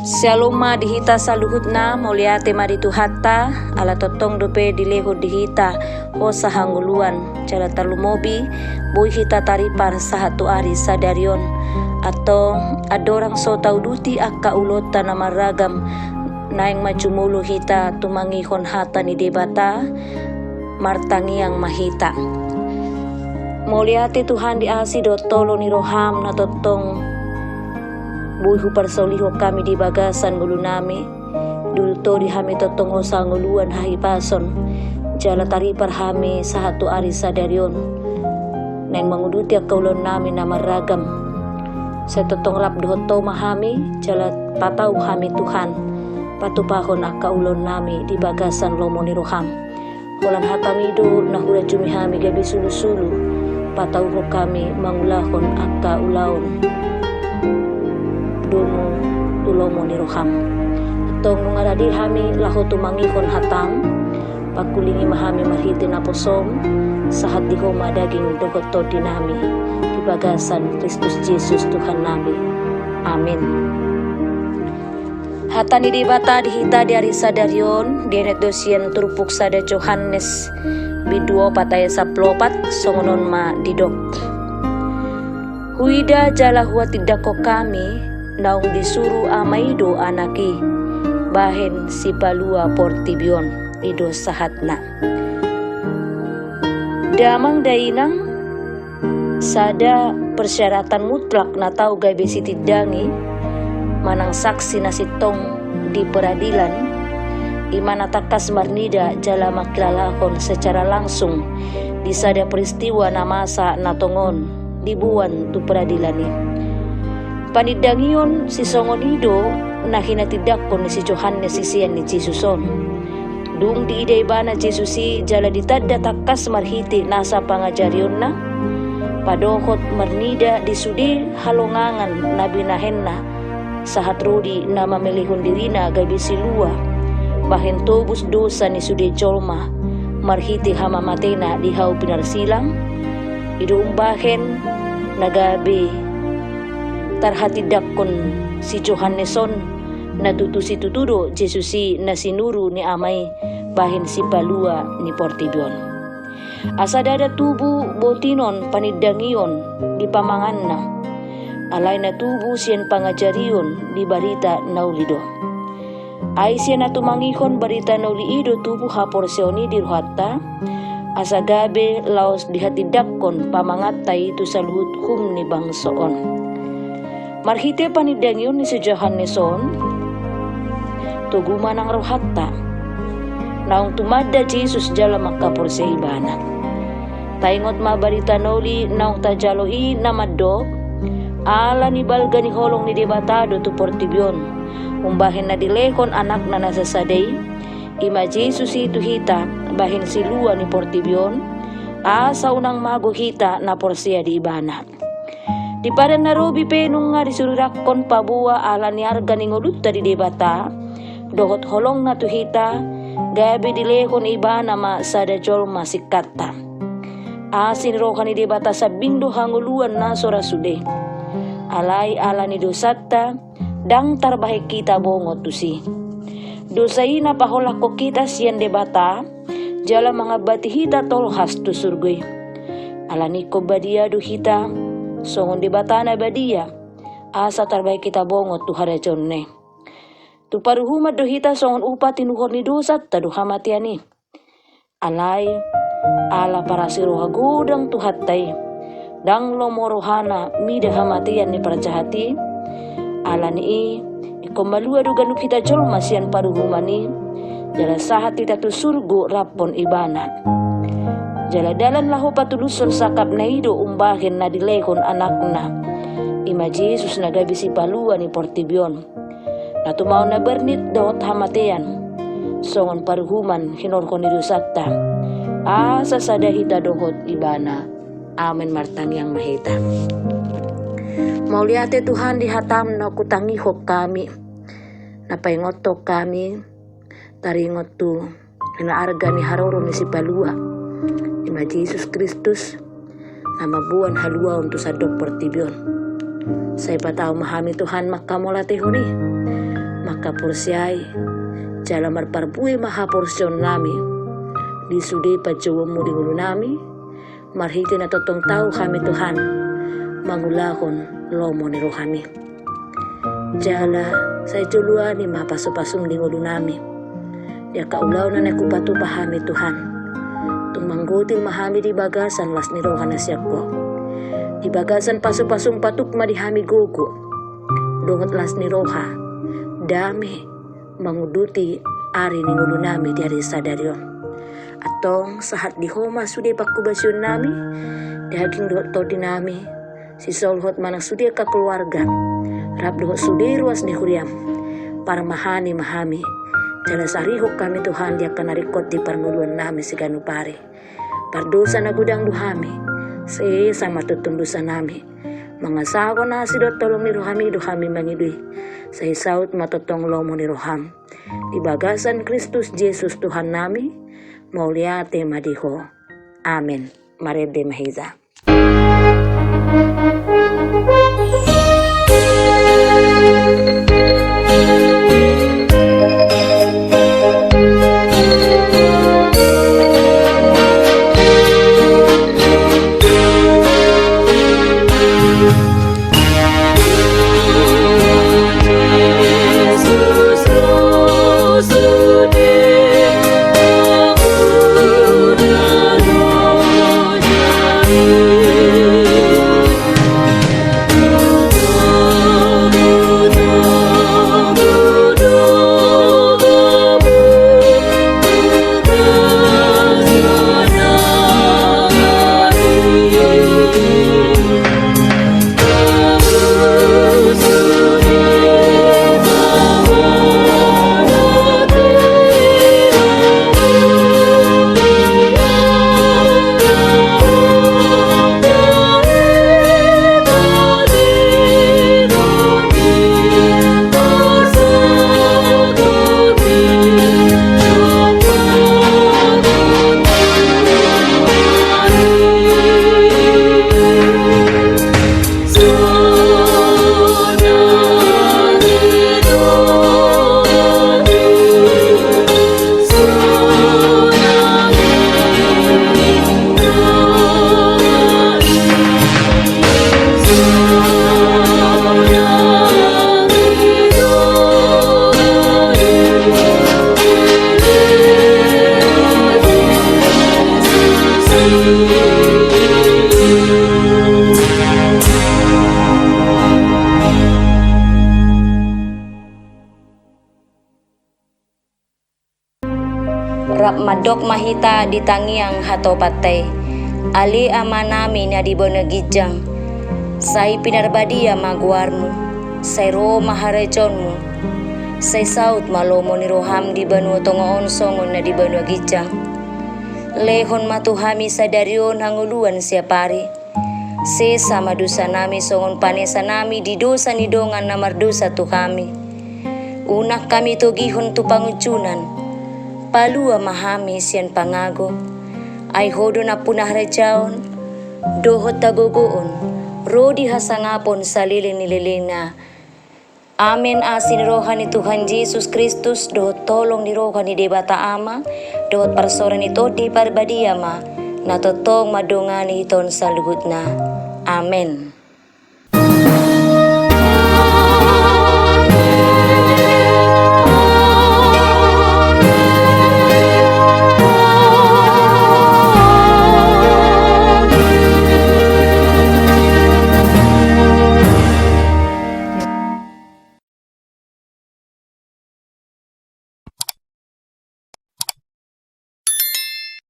Sialuma dihita sa luhut na mauliate marituhata ala totong dope dileho dihita ho sa hanguluan cara talumobi boy hita taripar sa hatu ari sa darion atau adorang so tauduti akka ulota na maragam naing majumulo hita tumangihon hata ni debata martangiang mahita mauliate Tuhan diasi do tolo ni roham na totong buhi parsauliho kami di bagasan ngulu nami dulto di hami totongo sa nguluan hahipason jala taripar hami sa hatu ari sa darion nang manguduti akaulon nami na maragam sa totong rap dohoto mahami jala patau hami Tuhan patupahon akaulon nami di bagasan lomo ni roham hulan hatamido na hula jumi hami gabi sulu-sulu patau ho kami mangulahon akaulaon domo tulomo ni roham tong nungaradi hami laho tumangihon hatang pakulingi mahami marhiti na posom sa hati ko madaging dogoto dinami di bagasan Kristus Jesus Tuhan nami amin. Hatani di bata dihita di ari sadarion dienet dosien turupuk sada Johannes biduo pataya saplopat songonon ma didok huida jala huwa tidako kami naung disuruh amaido anaki bahen si palua portibion ido sahatna damang dainang sada persyaratan mutlak na tau gabe sitidangi manang saksi na sitong di peradilan imana takas marnida jala maklalakon secara langsung di sada peristiwa na masa na tongon dibuan tu peradilan ni panidangion si songonido na hinatidakon ni si Johannes sisian ni Jesuson. Dung di iday ba na Jesusi jala ditadda takas marhiti nasa pangajarion na. Padohot marnida di sudi halongangan na binahen na sa hatrudi na mamilihon dirina gabi silua. Bahin tubus dosa ni sudi jolma marhiti hamamatena di hau pinarsilang. Idung bahen nagabi tarhati dakon si Johanneson na tutusi tutudo Jesusi na sinuru ni amay bahin si palua ni Portibion. Asa dada tubu botinon panidangion di pamangan na alay na tubu siyan pangajarion di barita naulido. Ay siya na tumangihon barita naulido tubu hapor sioni di ruhata asa gabe laos dihatidakon pamangatay ito sa luhut hum ni bangsoon. Marhite panidangyon ni si Johanneson tuguma ng rohatta naong tumadda Jesus jala makapor sa ibana taingot mabarita noli naong tajaloi namaddo ala ni balga ni holong ni debatado tu Portibion umbahin na dilekon anak na nasasaday ima Jesus itu hita bahin silua ni Portibion asa unang mago hita na porsiya di ibana di pada narubi penung nga disururakon pabua ala ni arga ni ngulutta di debata dohot holong na tuhita gabi dilehon iba nama sada jolma sikata asin roka ni debata sa bindo hanguluan na sorasude alay ala ni dosata dang tarbahe kita bongot tusi dosai na paholak ko kita siyan debata jala mga batihita tolhas tu surgoy ala ni ko badia duhita songon debata na badia asa tarbahe kita bongot tu harajon ne tu paruhuma dohita songon upa tinuhor ni dosat tadu hamatiani alay ala para siroha gudang tu hatay dang lomorohana mida hamatian ni parjahati ala ni ikomalua dugan kita jolma sian paruhuma ni jala sahat kita tu surgo rapon ibana jala dalan lahu patuluson sakap na ido umbahin na dilehon anakna ima Jesus nagabi si palua ni Portibion na tumaw na bernit dawat hamatean songon paruhuman hinorkon ni dosata asa sadahita dohot ibana amen martang yang mahita mauliate Tuhan dihatam na kutangihok kami napaingotok kami taringot tu inaarga ni haroro ni si palua ima Jesus Kristus ama buwan halua untuk sadok Portibion. Saya patao mahami Tuhan makamulate huni makapursiyay, jala marparbui mahaporsyon nami, di sudi pajuwam mo di ulo nami, marhiti na totong tao kami Tuhan, mangulakon lomo ni rohami. Jala sa ituluan ni mapasupasong di ulo nami, ya kaulaw na nakupatu pahami Tuhan, tumangguting mahami di bagasan las ni rohan na siya ko, di bagasan pasupasong patuk madihami gugu, dongot las ni roha, dami manguduti ari ni ulo nami di hari sadaryon. Atong sahat di homa sudi pakubasyon nami, daging doot todi nami, si solhot manang sudi ka keluarga, rap doot sudi ruas di huriam, para mahani mahami, jala sarihok kami Tuhan dia kanarikot di parnguluan nami si ganupari, pardosa na gudang duhami, sama tutundusan nami, mga sako na si doot tolong ni duhami mangidui, sa isaut matotong lomo ni roham, di bagasan Kristus Jesus Tuhan nami, mauliate madiho. Amen. Marede mahiza. Rap madok mahita di tangiang hato patay, ali ama nami na di bonagijang, say pinarbadia maguarmu, say ro maharejonmu, say saut malomo ni roham di banu tongoon songon na di banu agijang, lehon matuhami sa daryon hanguluan siya pari, sesa madusa nami songon panesa nami di dosa ni dongan na mardosa tu kami, unak kami togihon tu pangucunan, palua mahami siyan pangago, ay hodo na punah rejaon, dohot tagugoon, rodi hasangapon sa liling nililing na. Amen asin rohan ni Tuhan Yesus Kristus, dohot tolong ni rohan ni Debata Ama, dohot parsoran ni Toti Parbadia ma, natotong madungani hiton sa luhut na. Amen.